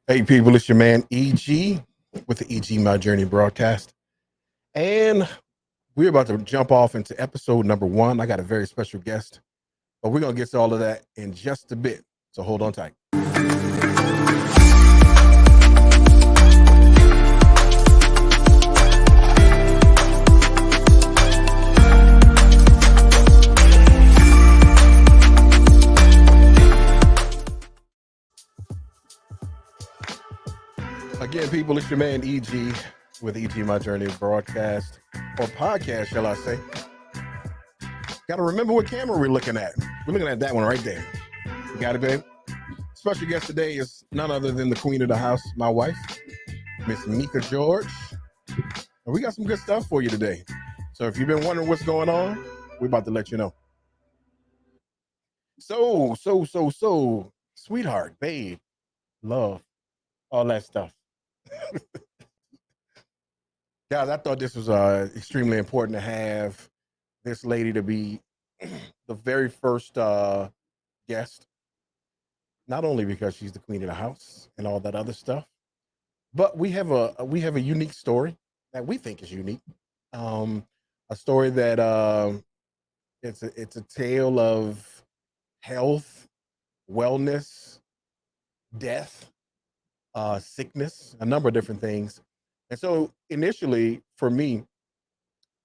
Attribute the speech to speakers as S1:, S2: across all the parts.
S1: Hey people, it's your man EG with the EG My Journey broadcast. And we're about to jump off into episode number 1. I got a very special guest, but we're going to get to all of that in just a bit. So hold on tight. Again, people, it's your man EG with EG My Journey broadcast or podcast, shall I say. Got to remember what camera we're looking at. We're looking at that one right there. You got it, babe? Special guest today is none other than the queen of the house, my wife, Miss Mika George. And we got some good stuff for you today. So if you've been wondering what's going on, we're about to let you know. So, sweetheart, babe, love, all that stuff. Guys, I thought this was extremely important to have this lady to be the very first guest, not only because she's the queen of the house and all that other stuff, but we have a unique story that we think is unique. A story that it's a tale of health, wellness, death, sickness, a number of different things. And so initially for me,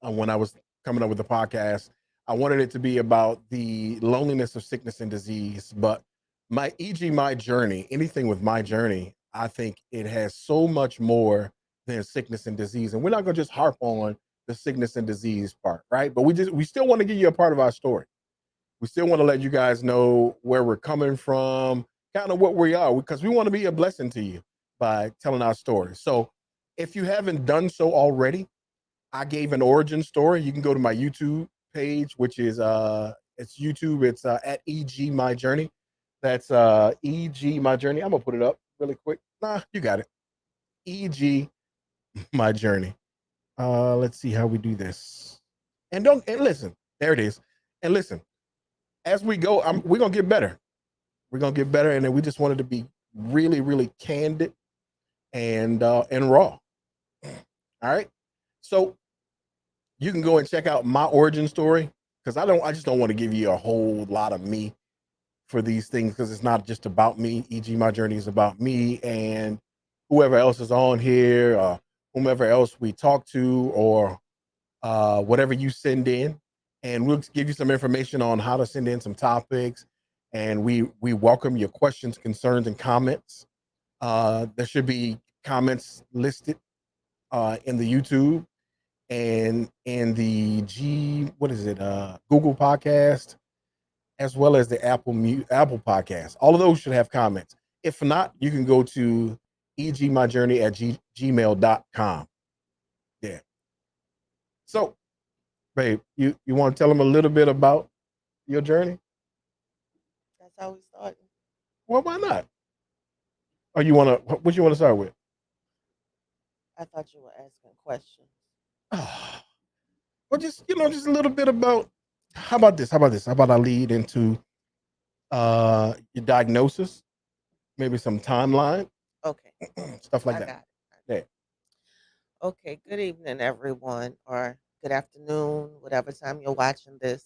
S1: when I was coming up with the podcast, I wanted it to be about the loneliness of sickness and disease. But my EG, my journey, anything with my journey, I think it has so much more than sickness and disease. And we're not going to just harp on the sickness and disease part, right? But we still want to give you a part of our story. We still want to let you guys know where we're coming from, kind of what we are, because we want to be a blessing to you by telling our story. So if you haven't done so already, I gave an origin story. You can go to my YouTube page, which is it's YouTube. It's at EG My Journey. That's EG My Journey. I'm gonna put it up really quick. Nah, you got it. EG My Journey. Let's see how we do this. And listen, there it is. And listen, as we go, we're gonna get better. We're gonna get better, and then we just wanted to be really, really candid and raw. All right. So you can go and check out my origin story because I just don't want to give you a whole lot of me for these things because it's not just about me. E.g., my journey is about me and whoever else is on here, whomever else we talk to, or whatever you send in, and we'll give you some information on how to send in some topics. And we welcome your questions, concerns, and comments. There should be comments listed in the YouTube and in the Google Podcast, as well as the Apple Podcast. All of those should have comments. If not, you can go to egmyjourney at gmail.com. Yeah. So, babe, you want to tell them a little bit about your journey?
S2: That's how we started.
S1: Well, why not? Or you want to? What you want to start with?
S2: I thought you were asking questions.
S1: Well, just a little bit about. How about this? How about this? How about I lead into your diagnosis, maybe some timeline,
S2: Okay,
S1: stuff like
S2: I
S1: that.
S2: got it.
S1: Yeah.
S2: Okay, good evening, everyone, or good afternoon, whatever time you're watching this.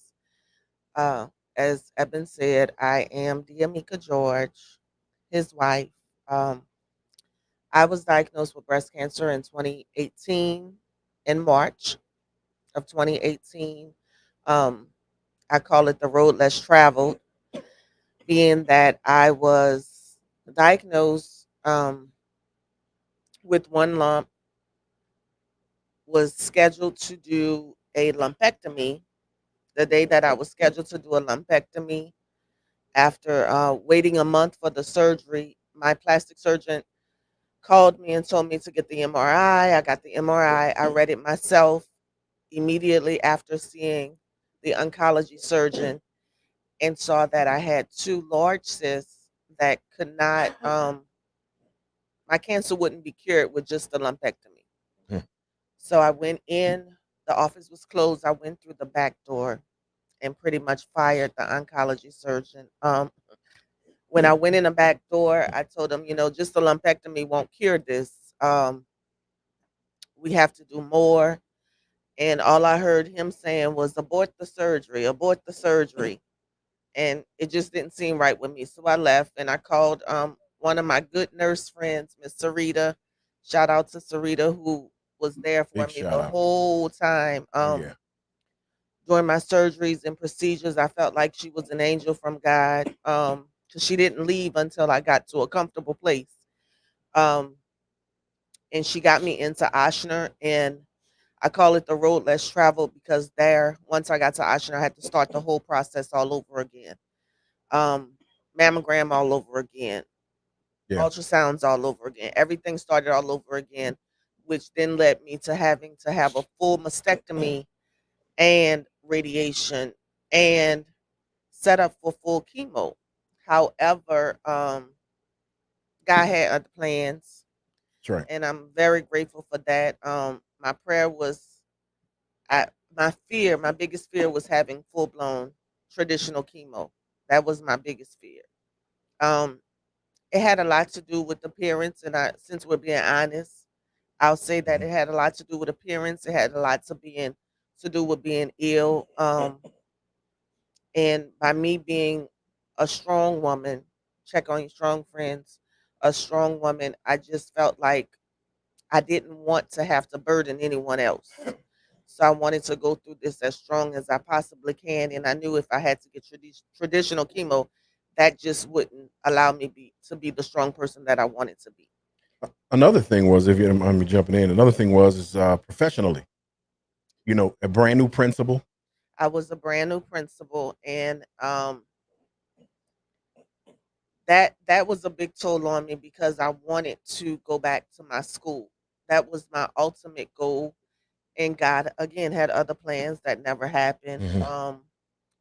S2: Uh, as Eben said, I am Diamika George, his wife. Um, I was diagnosed with breast cancer in 2018, in March of 2018. Um, I call it the road less traveled, being that I was diagnosed with one lump, was scheduled to do a lumpectomy. The day that I was scheduled to do a lumpectomy, after waiting a month for the surgery, my plastic surgeon called me and told me to get the MRI. I got the MRI. I read it myself immediately after seeing the oncology surgeon and saw that I had two large cysts that could not, my cancer wouldn't be cured with just the lumpectomy.
S1: Hmm.
S2: So I went in, the office was closed. I went through the back door and pretty much fired the oncology surgeon. When I went in the back door, I told him, just a lumpectomy won't cure this. We have to do more. And all I heard him saying was, abort the surgery, abort the surgery. And it just didn't seem right with me. So I left and I called one of my good nurse friends, Miss Sarita. Shout out to Sarita, who was there for
S1: Big
S2: me
S1: shout
S2: the
S1: out.
S2: whole time.
S1: Oh yeah.
S2: During my surgeries and procedures, I felt like she was an angel from God. Because she didn't leave until I got to a comfortable place. Um, and she got me into Ochsner, and I call it the road less traveled because there, once I got to Ochsner, I had to start the whole process all over again. Um, Mammogram all over again,
S1: Yeah.
S2: ultrasounds all over again. Everything started all over again, which then led me to having to have a full mastectomy and radiation and set up for full chemo. However, God had other plans,
S1: That's right.
S2: and I'm very grateful for that. My prayer was, my biggest fear was having full blown traditional chemo. That was my biggest fear. Um, it had a lot to do with appearance, and since we're being honest, I'll say that
S1: Mhm.
S2: it had a lot to do with appearance. It had a lot to do with being ill. And by me being a strong woman, check on your strong friends, a strong woman, I just felt like I didn't want to have to burden anyone else. So I wanted to go through this as strong as I possibly can. And I knew if I had to get traditional chemo, that just wouldn't allow me to be the strong person that I wanted to be.
S1: Another thing was, if you don't mind me jumping in, another thing was is professionally. A brand new principal.
S2: I was a brand new principal, and that was a big toll on me because I wanted to go back to my school. That was my ultimate goal, and God again had other plans that never happened.
S1: Mhm.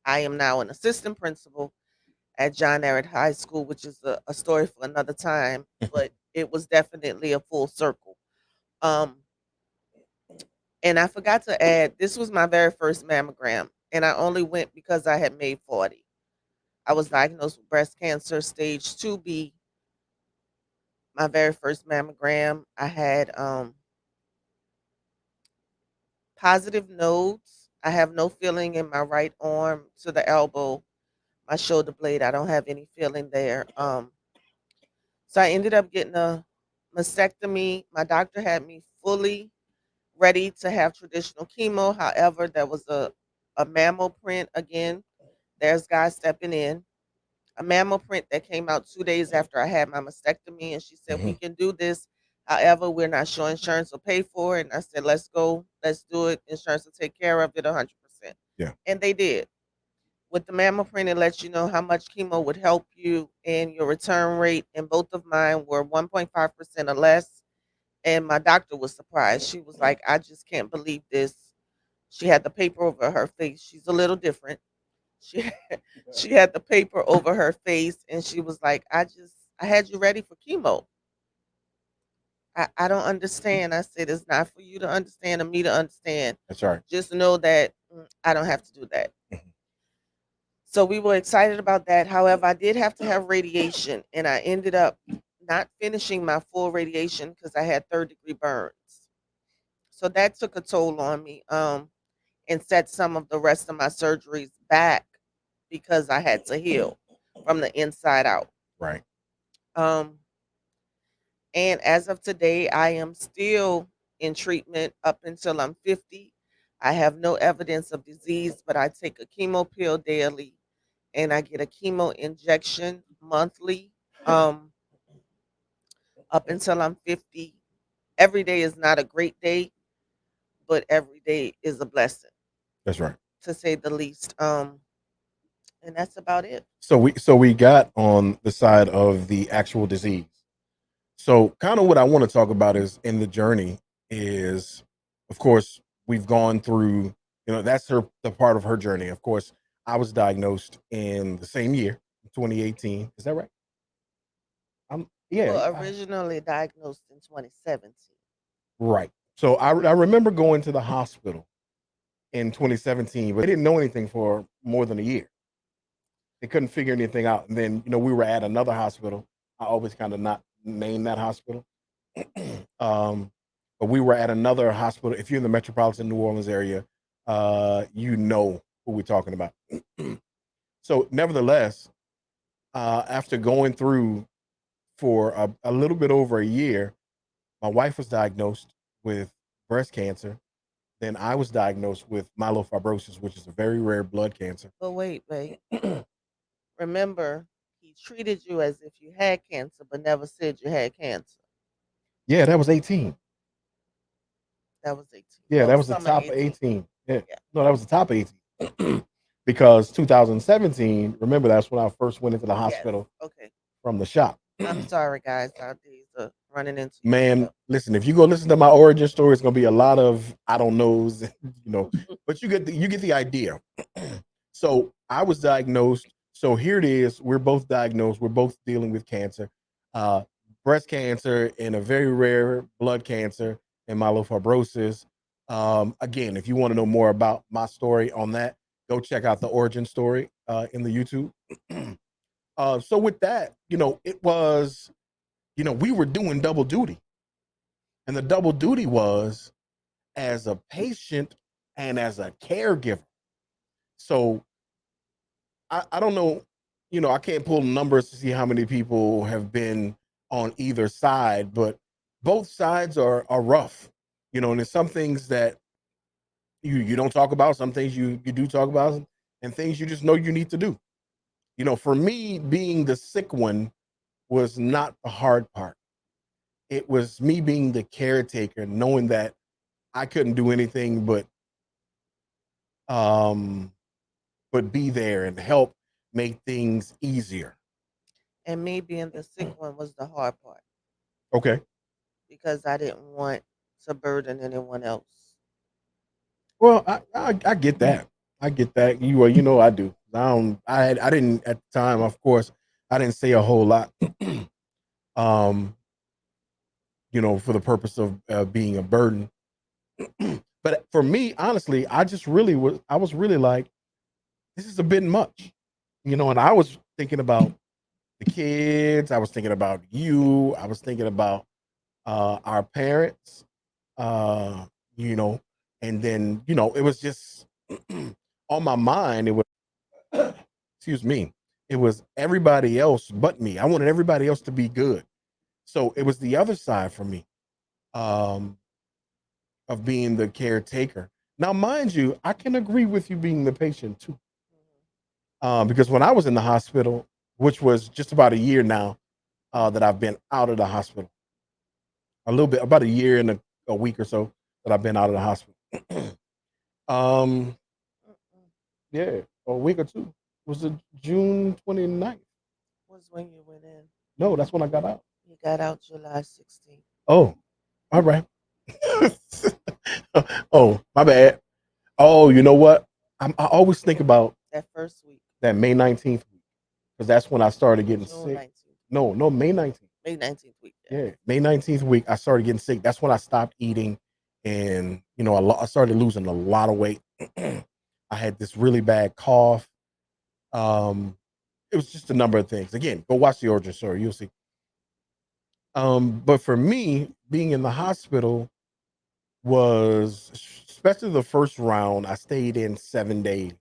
S2: I am now an assistant principal at John Ehret High School, which is a story for another time, but it was definitely a full circle. Um, and I forgot to add, this was my very first mammogram, and I only went because I had made 40. I was diagnosed with breast cancer, stage 2B. My very first mammogram, I had positive nodes. I have no feeling in my right arm to the elbow, my shoulder blade. I don't have any feeling there. So I ended up getting a mastectomy. My doctor had me fully ready to have traditional chemo. However, there was a mammal print again. There's God stepping in. A mammal print that came out 2 days after I had my mastectomy, and she said, "We
S1: Mhm.
S2: can do this. However, we're not sure insurance will pay for it." And I said, "Let's go. Let's do it. Insurance will take care of it 100%."
S1: Yeah.
S2: And they did. With the mammal print, it lets you know how much chemo would help you and your return rate. And both of mine were 1.5% or less. And my doctor was surprised. She was like, "I just can't believe this." She had the paper over her face. She's a little different. She she had the paper over her face, and she was like, I had you ready for chemo. I don't understand." I said, "It's not for you to understand or me to understand.
S1: That's right.
S2: Just know that I don't have to do that."
S1: Mhm.
S2: So we were excited about that. However, I did have to have radiation, and I ended up not finishing my full radiation because I had third-degree burns. So that took a toll on me, and set some of the rest of my surgeries back because I had to heal from the inside out.
S1: Right.
S2: Um, and as of today, I am still in treatment up until I'm 50. I have no evidence of disease, but I take a chemo pill daily and I get a chemo injection monthly, um, up until I'm 50. Every day is not a great day, but every day is a blessing,
S1: That's right.
S2: to say the least. And that's about it.
S1: So we got on the side of the actual disease. So kind of what I want to talk about is in the journey is, of course, we've gone through, that's the part of her journey. Of course, I was diagnosed in the same year, 2018. Is that right?
S2: You
S1: Yeah,
S2: were originally diagnosed in 2017.
S1: right. So I remember going to the hospital in 2017, but I didn't know anything for more than a year. They couldn't figure anything out. And then, we were at another hospital. I always kind of not name that hospital. um, but we were at another hospital. If you're in the metropolitan New Orleans area, you know who we're talking about. So, nevertheless, after going through for a little bit over a year, my wife was diagnosed with breast cancer. Then I was diagnosed with myelofibrosis, which is a very rare blood cancer.
S2: But wait. Remember, he treated you as if you had cancer, but never said you had cancer.
S1: Yeah, that was 18.
S2: That was 18.
S1: Yeah,
S2: Oh,
S1: that was the
S2: summer
S1: top of
S2: 18.
S1: 18. Yeah.
S2: Yeah.
S1: No, that was the top of 18. Because 2017, remember that's when I first went into the
S2: Yes.
S1: hospital
S2: Okay.
S1: from the shop.
S2: I'm sorry, guys. Our days are running into each
S1: Man,
S2: other.
S1: listen, if you go listen to my origin story, it's gonna be a lot of I don't knows, but you get the idea. So I was diagnosed. So here it is. We're both diagnosed. We're both dealing with cancer, uh, breast cancer, and a very rare blood cancer and myelofibrosis. Again, if you want to know more about my story on that, go check out the origin story in the YouTube. So with that, it was, we were doing double duty, and the double duty was as a patient and as a caregiver. So I don't know, I can't pull numbers to see how many people have been on either side, but both sides are rough, and there's some things that you don't talk about, some things you do talk about, and things you just know you need to do. For me, being the sick one was not the hard part. It was me being the caretaker, knowing that I couldn't do anything um but be there and help make things easier.
S2: And me being the sick one was the hard part
S1: Okay.
S2: because I didn't want to burden anyone else.
S1: Well, I get that. I get that. I do. I didn't at the time, of course, I didn't say a whole lot. um, for the purpose of being a burden. But for me, honestly, I was really like, this is a bit much. And I was thinking about the kids, I was thinking about you, I was thinking about our parents, uh, you know, and then, it was just on my mind. It was, excuse me, it was everybody else but me. I wanted everybody else to be good. So it was the other side for me, um, of being the caretaker. Now, mind you, I can agree with you being the patient too. Because when I was in the hospital, which was just about a year now that I've been out of the hospital, a little bit, about a year and a week or so that I've been out of the hospital. um,
S2: Mm-mm.
S1: yeah, a week or two. Was it June 29th?
S2: Was when you went in.
S1: No, that's when I got out.
S2: You got out July 16th.
S1: Oh, all right. Oh, my bad. Oh, you know what? I always think about
S2: That first week,
S1: that May 19th week because that's when I started getting
S2: June
S1: sick.
S2: 19th,
S1: No, May 19th.
S2: May 19th week. Yeah.
S1: Yeah, May 19th week, I started getting sick. That's when I stopped eating, and I started losing a lot of weight. I had this really bad cough. Um, it was just a number of things. Again, go watch the origin story. You'll see. But for me, being in the hospital was, especially the first round, I stayed in 7 days.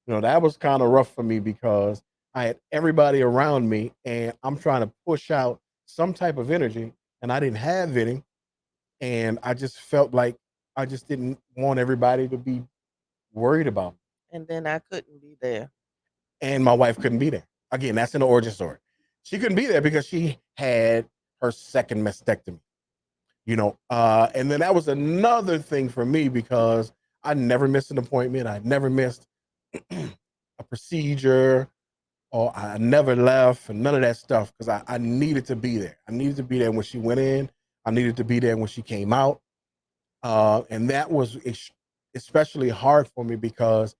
S1: That was kind of rough for me because I had everybody around me and I'm trying to push out some type of energy and I didn't have any. And I just felt like I just didn't want everybody to be worried about me.
S2: And then I couldn't be there.
S1: And my wife couldn't be there. Again, that's an origin story. She couldn't be there because she had her second mastectomy. And then that was another thing for me because I never missed an appointment. I never missed a procedure, or I never left, and none of that stuff because I needed to be there. I needed to be there when she went in. I needed to be there when she came out. And that was especially hard for me because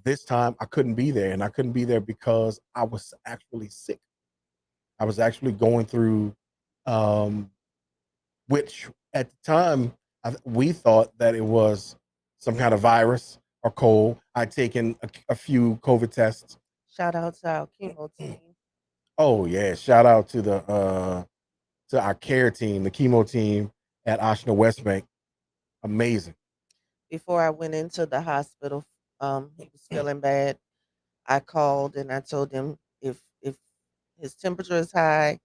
S1: this time I couldn't be there, and I couldn't be there because I was actually sick. I was actually going through, um, which at the time we thought that it was some kind of virus or cold. I'd taken a few COVID tests.
S2: Shout out to our chemo team.
S1: Oh yeah, shout out to our care team, the chemo team at Oshner West Bank. Amazing.
S2: Before I went into the hospital, he was feeling bad. I called and I told him if his temperature is high,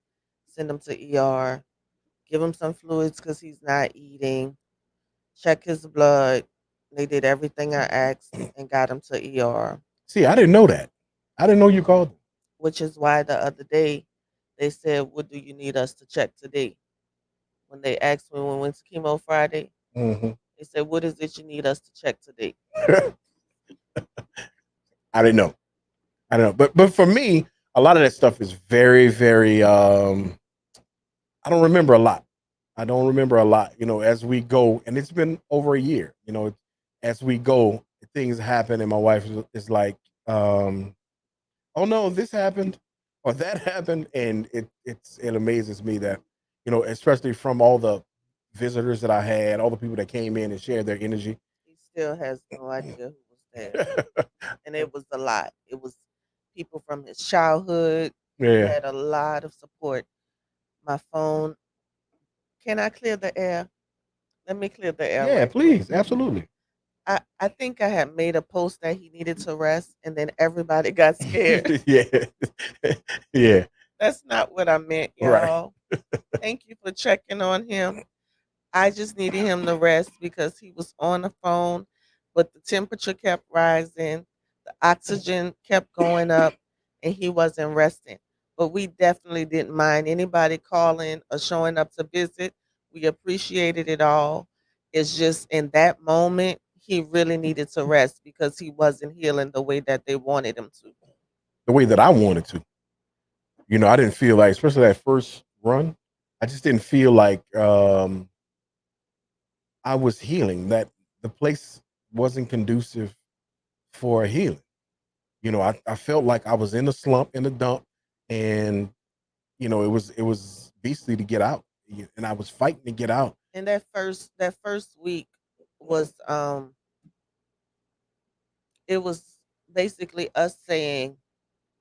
S2: send him to ER. Give him some fluids because he's not eating. Check his blood. They did everything I asked and got him to ER,
S1: See, I didn't know that. I didn't know you called.
S2: which is why the other day they said, "What do you need us to check today?" When they asked me when we went to chemo Friday,
S1: Hmm.
S2: they said, "What is it you need us to check today?"
S1: I didn't know. I don't know. But for me, a lot of that stuff is very, very I don't remember a lot. I don't remember a lot, as we go, and it's been over a year, as we go, things happen, and my wife is like, oh no, this happened or that happened. And it amazes me that, especially from all the visitors that I had, all the people that came in and shared their energy.
S2: He still has no idea who was there. And it was a lot. It was people from his childhood. He
S1: Yeah.
S2: had a lot of support. My phone, can I clear the air? Let me clear the air
S1: Yeah,
S2: right quick.
S1: please. Absolutely.
S2: I think I had made a post that he needed to rest and then everybody got scared.
S1: Yeah. Yeah.
S2: That's not what I meant,
S1: Right.
S2: y'all. Thank you for checking on him. I just needed him to rest because he was on the phone, but the temperature kept rising, the oxygen kept going up, and he wasn't resting. But we definitely didn't mind anybody calling or showing up to visit. We appreciated it all. It's just in that moment, he really needed to rest because he wasn't healing the way that they wanted him to.
S1: The way that I wanted to. I didn't feel like, especially that first run, I just didn't feel like I was healing. That the place wasn't conducive for healing. I felt like I was in the slump, in the dump, and it was beastly to get out. And I was fighting to get out.
S2: And that first week was it was basically us saying,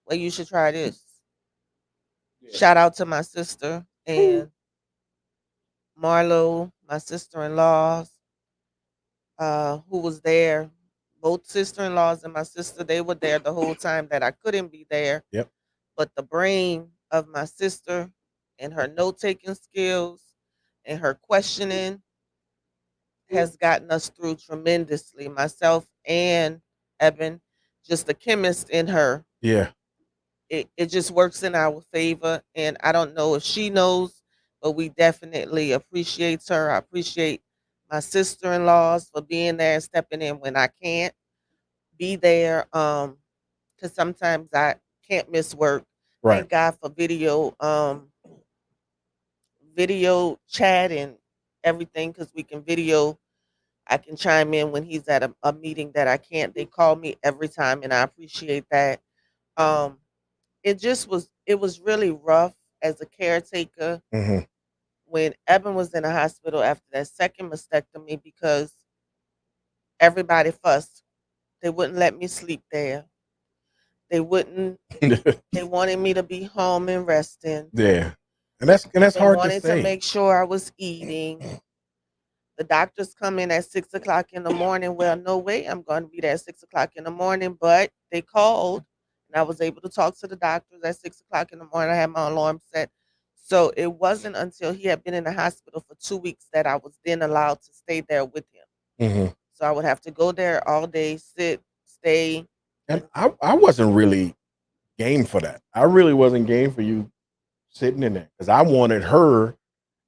S2: well, you should try this.
S1: Yeah.
S2: Shout out to my sister
S1: Woo.
S2: and Marlo, my sister in laws, who was there. Both sister in laws and my sister, they were there the whole time that I couldn't be there.
S1: Yep.
S2: But the brain of my sister and her note taking skills and her questioning has gotten us through tremendously. Myself and Evan, just the chemist in her,
S1: Yeah.
S2: it just works in our favor. And I don't know if she knows, but we definitely appreciate her. I appreciate my sister in laws for being there and stepping in when I can't be there. Because sometimes I can't miss work.
S1: Right.
S2: Thank God for video chat and everything because we can video. I can chime in when he's at a meeting that I can't. They call me every time and I appreciate that. Um, it was really rough as a caretaker
S1: Hmm.
S2: when Evan was in the hospital after that second mastectomy because everybody fussed. They wouldn't let me sleep there. They wouldn't. They wanted me to be home and resting.
S1: Yeah. And that's
S2: They
S1: hard to
S2: wanted to
S1: say.
S2: make sure I was eating. The doctors come in at 6 o'clock in the morning. Well, no way I'm going to be there at 6 o'clock in the morning, but they called and I was able to talk to the doctors at 6 o'clock in the morning. I had my alarm set. So it wasn't until he had been in the hospital for 2 weeks that I was then allowed to stay there with him.
S1: Hmm.
S2: So I would have to go there all day, sit, stay,
S1: And
S2: and
S1: I wasn't really game for that. I really wasn't game for you sitting in there because I wanted her.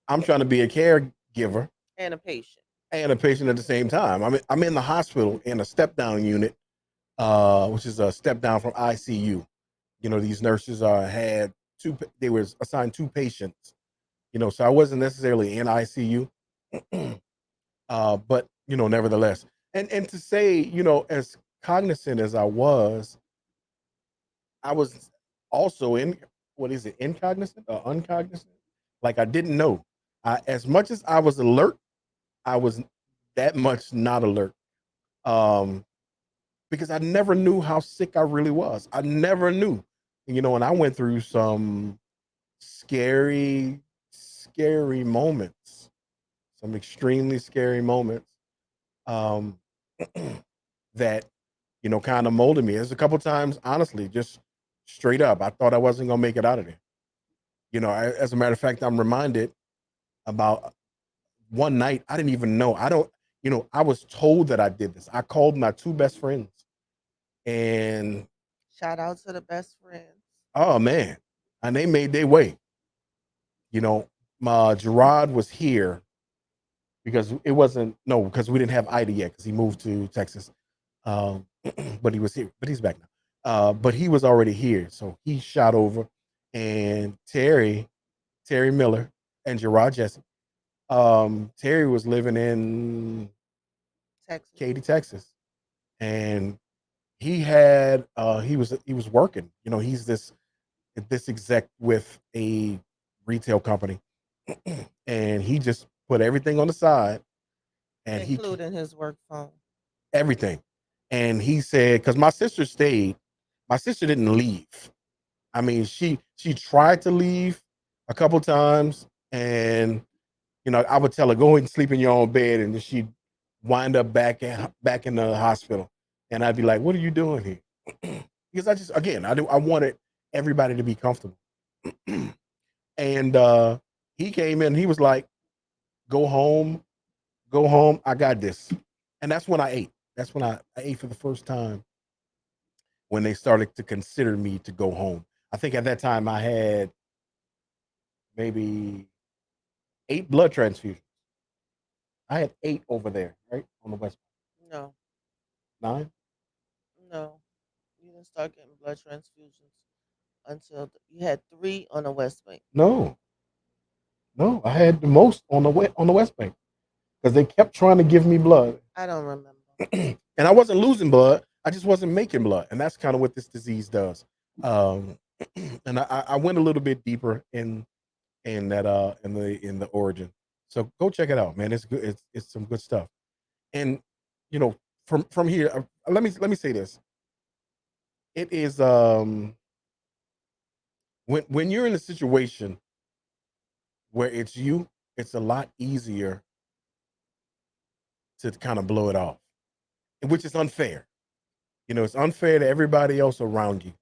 S1: I'm trying to be a caregiver
S2: and a patient.
S1: and a patient at the same time. I'm in the hospital in a step down unit, which is a step down from ICU. These nurses had two. They were assigned two patients. So I wasn't necessarily in ICU, but nevertheless, and to say, as cognizant as I was also in, what is it, incognizant or uncognizant? Like I didn't know. As much as I was alert, I was that much not alert. Um, because I never knew how sick I really was. I never knew. And I went through some scary, scary moments, some extremely scary moments um, that, kind of molded me. There's a couple times, honestly, just straight up, I thought I wasn't going to make it out of there. As a matter of fact, I'm reminded about one night. I didn't even know. I was told that I did this. I called my two best friends and,
S2: Shout out to the best friends.
S1: oh man, and they made their way. You know, my Gerard was here because it wasn't no because we didn't have Ida yet because he moved to Texas. Um, but he was here, but he's back now. But he was already here, so he shot over, and Terry Miller, and Gerard Jesse. Terry was living in
S2: Texas.
S1: Katy, Texas, and he was working. He's this exec with a retail company, and he just put everything on the side, and
S2: Including his work phone.
S1: everything. And he said, because my sister didn't leave. I mean, she tried to leave a couple times, and I would tell her go ahead and sleep in your own bed, and then she'd wind up back in the hospital, and I'd be like, "What are you doing here?" Because I wanted everybody to be comfortable, and he came in, he was like, "Go home, go home. I got this," and that's when I ate. That's when I ate for the first time when they started to consider me to go home. I think at that time I had maybe 8 blood transfusions. I had 8 over there, right on the west.
S2: No,
S1: 9?
S2: no. You didn't start getting blood transfusions until you had 3 on the West Bank.
S1: No, no. I had the most on the West Bank because they kept trying to give me blood,
S2: I don't remember.
S1: and I wasn't losing blood. I just wasn't making blood, and that's kind of what this disease does. Um, and I went a little bit deeper in that in the origin. So go check it out, man. It's good. It's some good stuff. And from here, let me say this. It is when you're in a situation where it's you, it's a lot easier to kind of blow it off, which is unfair. It's unfair to everybody else around you.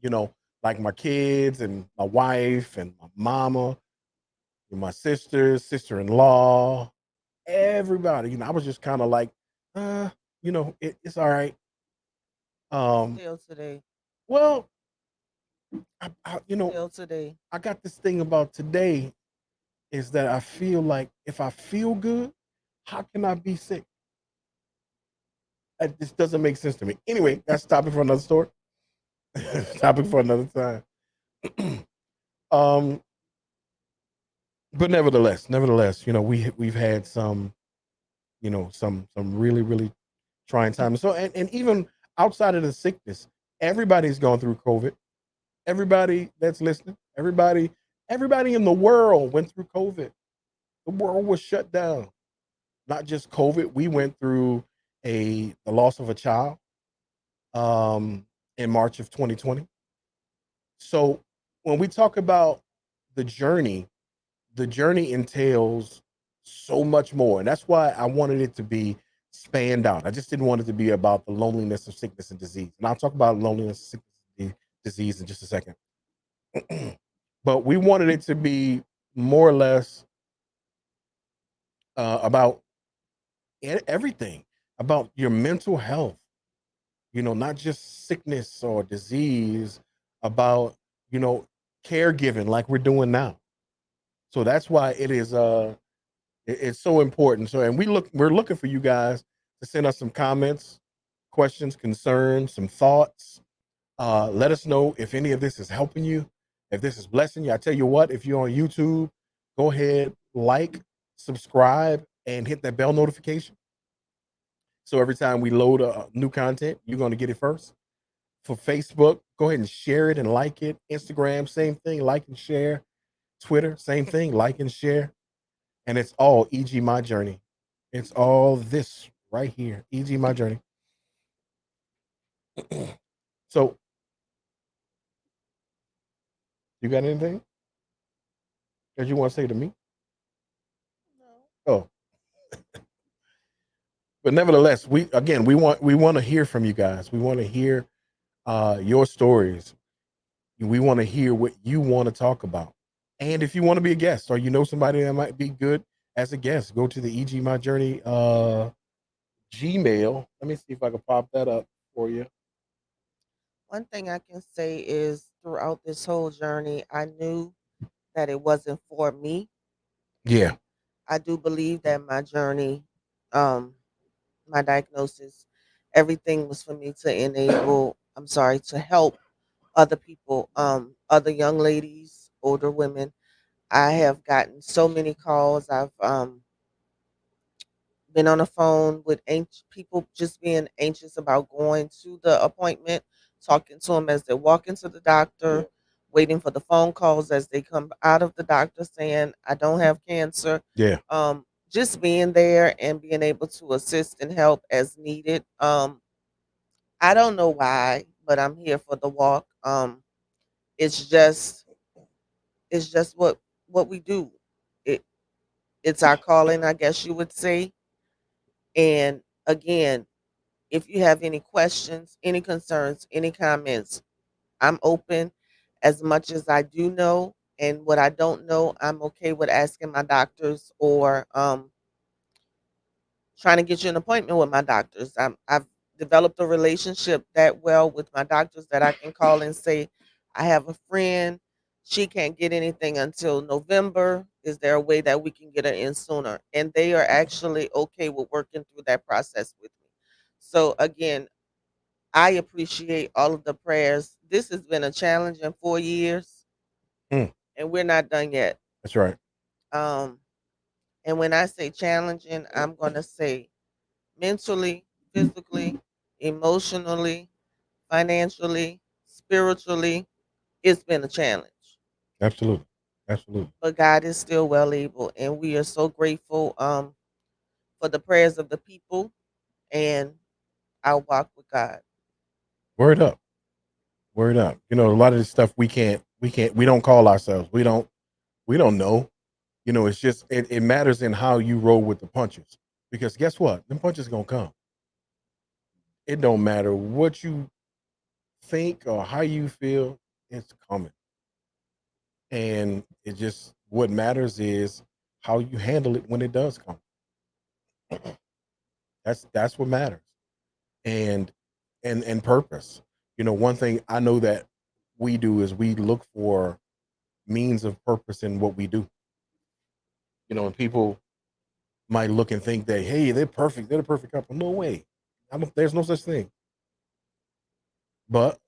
S1: you know, like my kids and my wife and my mama and my sisters, sister-in-law, everybody. I was just kind of like, it's all right. Um,
S2: Still today.
S1: well, I
S2: Still today.
S1: I got this thing about today is that I feel like if I feel good, how can I be sick? This doesn't make sense to me. Anyway, that's a topic for another story. Topic for another time. um, but nevertheless, we've had some, some really, really trying times. So and even outside of the sickness, everybody's gone through COVID. Everybody that's listening, everybody in the world went through COVID. The world was shut down. Not just COVID. We went through the loss of a child um, in March of 2020. So when we talk about the journey, the journey entails so much more, and that's why I wanted it to be spanned out. I just didn't want it to be about the loneliness of sickness and disease, and I'll talk about loneliness, sickness, and disease in just a second. But we wanted it to be more or less about everything, about your mental health, not just sickness or disease, about, you know, caregiving like we're doing now. So that's why it's so important. So and we're looking for you guys to send us some comments, questions, concerns, some thoughts. Let us know if any of this is helping you, if this is blessing you. I tell you what, if you're on YouTube, go ahead, like, subscribe, and hit that bell notification. So every time we load new content, you're going to get it first. For Facebook, go ahead and share it and like it. Instagram, same thing, like and share. Twitter, same thing, like and share. And it's all EG My Journey. It's all this right here, EG My Journey. So, you got anything that you want to say to me?
S2: No.
S1: Oh, but nevertheless, we want to hear from you guys. We want to hear your stories. We want to hear what you want to talk about. And if you want to be a guest or you know somebody that might be good as a guest, go to the EG My Journey Gmail. Let me see if I can pop that up for you.
S2: One thing I can say is throughout this whole journey, I knew that it wasn't for me.
S1: Yeah,
S2: I do believe that my journey, um, my diagnosis, everything was for me to to help other people, other young ladies, older women. I have gotten so many calls. I've been on the phone with people just being anxious about going to the appointment, talking to them as they walk into the doctor, waiting for the phone calls as they come out of the doctor saying, I don't have cancer.
S1: yeah.
S2: Just being there and being able to assist and help as needed. I don't know why, but I'm here for the walk. It's just it's just what we do. It it's our calling, I guess you would say. And again, if you have any questions, any concerns, any comments, I'm open as much as I do know. And what I don't know, I'm okay with asking my doctors or trying to get you an appointment with my doctors. I've developed a relationship that well with my doctors that I can call and say, I have a friend. She can't get anything until November. Is there a way that we can get her in sooner? And they are actually okay with working through that process with me. So, again, I appreciate all of the prayers. This has been a challenge in 4 years,
S1: Mm,
S2: and we're not done yet.
S1: that's right.
S2: Um, and when I say challenging, I'm going to say mentally, physically, emotionally, financially, spiritually. It's been a challenge,
S1: Absolutely. Absolutely.
S2: but God is still well able, and we are so grateful for the prayers of the people and our walk with God.
S1: Word up. Word up. You know, a lot of this stuff we don't call ourselves. We don't know. You know, it's just it matters in how you roll with the punches. Because guess what? Them punches gonna come. It don't matter what you think or how you feel, it's coming. And it just what matters is how you handle it when it does come. That's what matters. And and purpose. You know, one thing I know that we do is we look for means of purpose in what we do. You know, and people might look and think that, hey, they're perfect, they're the perfect couple. No way. There's no such thing. But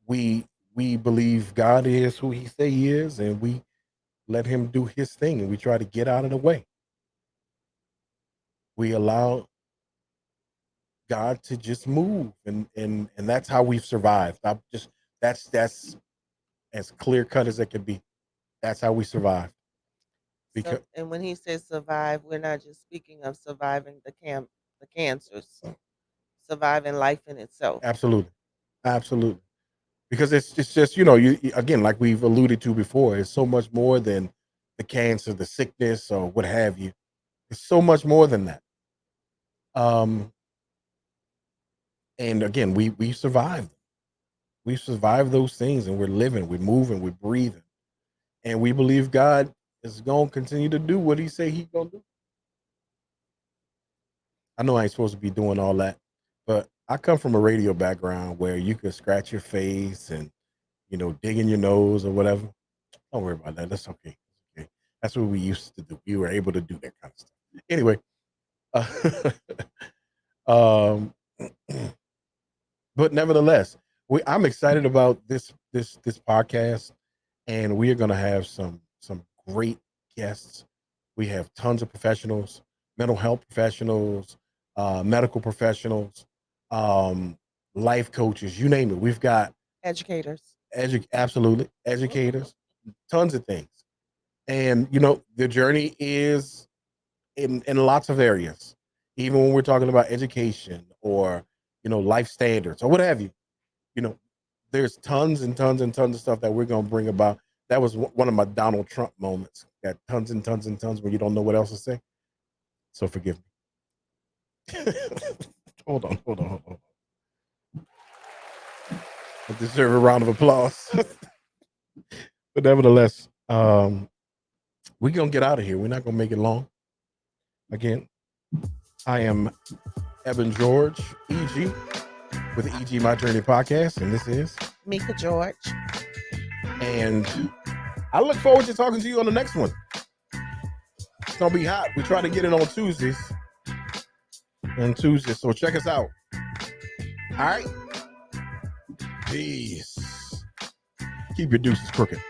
S1: we we believe God is who he say he is, and we let him do his thing and we try to get out of the way. We allow God to just move and that's how we've survived. That's as clear cut as it can be. That's how we survive. Because
S2: So, and when he says survive, we're not just speaking of surviving the cancers, surviving life in itself.
S1: absolutely. Absolutely. Because it's just, you know, again, like we've alluded to before, it's so much more than the cancer, the sickness or what have you. It's so much more than that. Um and again, we survived. We survived those things and we're living, we're moving, we're breathing. And we believe God is going to continue to do what he say he's going to do. I know I ain't supposed to be doing all that, but I come from a radio background where you could scratch your face and, you know, dig in your nose or whatever. Don't worry about that. That's okay. Okay. That's what we used to do. We were able to do that kind of stuff. Anyway, um, but nevertheless, I'm excited about this podcast, and we are going to have some great guests. We have tons of professionals, mental health professionals, medical professionals, um, life coaches, you name it. We've got
S2: Educators.
S1: absolutely educators, tons of things, and you know the journey is in lots of areas. Even when we're talking about education or you know life standards or what have you, you know, there's tons and tons and tons of stuff that we're going to bring about. That was one of my Donald Trump moments. Got tons and tons and tons when you don't know what else to say. So forgive me. Hold on. I deserve a round of applause. But nevertheless, we're going to get out of here. We're not going to make it long. Again, I am Evan George, EG, with the EG My Journey podcast, and this is
S2: Mika George.
S1: And I look forward to talking to you on the next one. It's going to be hot. We try to get it on Tuesdays. So check us out. All right? Peace. Keep your deuces crooked.